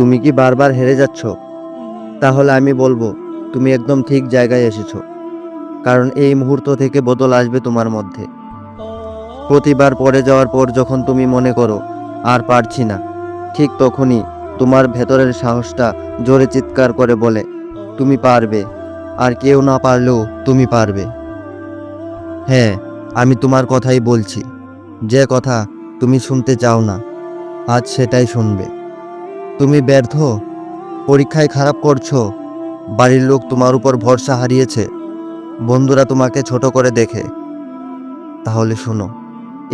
তুমি কি বারবার হেরে যাচ্ছ? তাহলে আমি বলবো তুমি একদম ঠিক জায়গায় এসেছো। কারণ এই মুহূর্ত থেকে বদল আসবে তোমার মধ্যে। প্রতিবার পড়ে যাওয়ার পর যখন তুমি মনে করো আর পারছি না, ঠিক তখনই তোমার ভেতরের সাহসটা জোরে চিৎকার করে বলে তুমি পারবে। আর কেউ না পারলেও তুমি পারবে। হ্যাঁ, আমি তোমার কথাই বলছি। যে কথা তুমি শুনতে চাও না, আজ সেটাই শুনবে। তুমি ব্যর্থ, পরীক্ষায় খারাপ করছো, বাড়ির লোক তোমার উপর ভরসা হারিয়েছে, বন্ধুরা তোমাকে ছোট করে দেখে। তাহলে শোনো,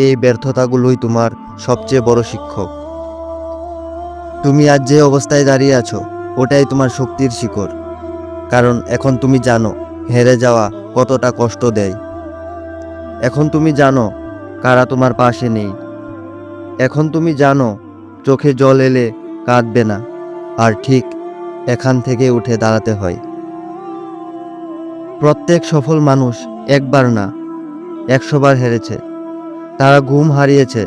এই ব্যর্থতাগুলোই তোমার সবচেয়ে বড় শিক্ষক। তুমি আজ যে অবস্থায় দাঁড়িয়ে আছো, ওটাই তোমার শক্তির শিকড়। কারণ এখন তুমি জানো হেরে যাওয়া কতটা কষ্ট দেয়। এখন তুমি জানো কারা তোমার পাশে নেই। এখন তুমি জানো চোখে জল এলে কাঁদবে না, আর ঠিক এখান থেকে উঠে দাঁড়াতে হয়। প্রত্যেক সফল মানুষ একবার না, 100 বার হেরেছে। তারা ঘুম হারিয়েছে,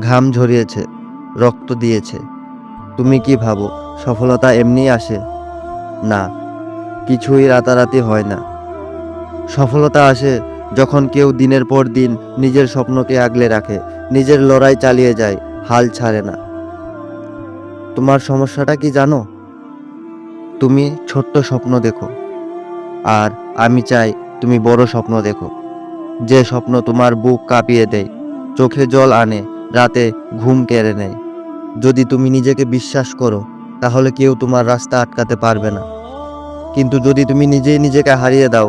ঘাম ঝরিয়েছে, রক্ত দিয়েছে। তুমি কি ভাবো সফলতা এমনি আসে? না, কিছুই রাতারাতি হয় না। সফলতা আসে যখন কেউ দিনের পর দিন নিজের স্বপ্নকে আগলে রাখে, নিজের লড়াই চালিয়ে যায়, হাল ছাড়ে না। তোমার সমস্যাটা কি জানো? তুমি ছোট্ট স্বপ্ন দেখো, আর আমি চাই তুমি বড় স্বপ্ন দেখো। যে স্বপ্ন তোমার বুক কাঁপিয়ে দেয়, চোখে জল আনে, রাতে ঘুম কেড়ে নেয়। যদি তুমি নিজেকে বিশ্বাস করো, তাহলে কেউ তোমার রাস্তা আটকাতে পারবে না। কিন্তু যদি তুমি নিজেই নিজেকে হারিয়ে দাও,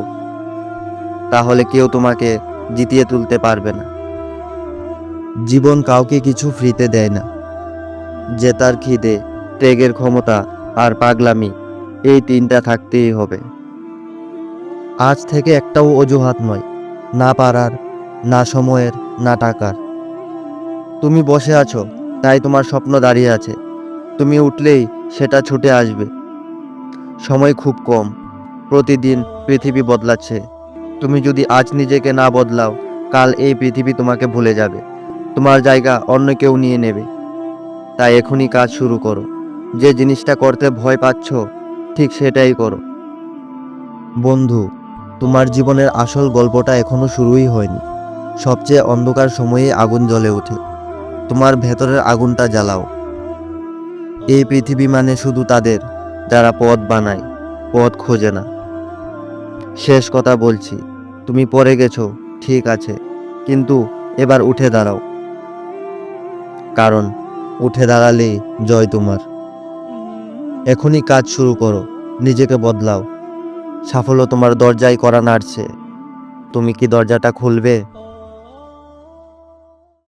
তাহলে কেউ তোমাকে জিতিয়ে তুলতে পারবে না। জীবন কাউকে কিছু ফ্রিতে দেয় না। জেতার খিদে, ত্যাগের ক্ষমতা আর পাগলামি, এই তিনটা থাকতেই হবে। আজ থেকে একটাও অজুহাত নয়, না পারার, না সময়ের, না টাকার। তুমি বসে আছো, তাই তোমার স্বপ্ন দাঁড়িয়ে আছে। তুমি উঠলেই সেটা ছুটে আসবে। সময় খুব কম, প্রতিদিন পৃথিবী বদলাচ্ছে। তুমি যদি আজ নিজেকে না বদলাও, কাল এই পৃথিবী তোমাকে ভুলে যাবে। তোমার জায়গা অন্য কেউ নিয়ে নেবে। তাই এখনই কাজ শুরু করো। যে জিনিসটা করতে ভয় পাচ্ছ, ঠিক সেটাই করো। বন্ধু, তোমার জীবনের আসল গল্পটা এখনো শুরুই হয়নি। সবচেয়ে অন্ধকার সময়ে আগুন জ্বলে ওঠে। তোমার ভেতরের আগুনটা জ্বালাও। এই পৃথিবী মানে শুধু তাদের যারা পথ বানায়, পথ খোঁজে না। শেষ কথা বলছি, তুমি পড়ে গেছো, ঠিক আছে, কিন্তু এবার উঠে দাঁড়াও। কারণ উঠে দাঁড়ালেই জয় তোমার। এখনই কাজ শুরু করো, নিজেকে বদলাও। সাফল্য তোমার দরজায় কড়া নাড়ছে। তুমি কি দরজাটা খুলবে?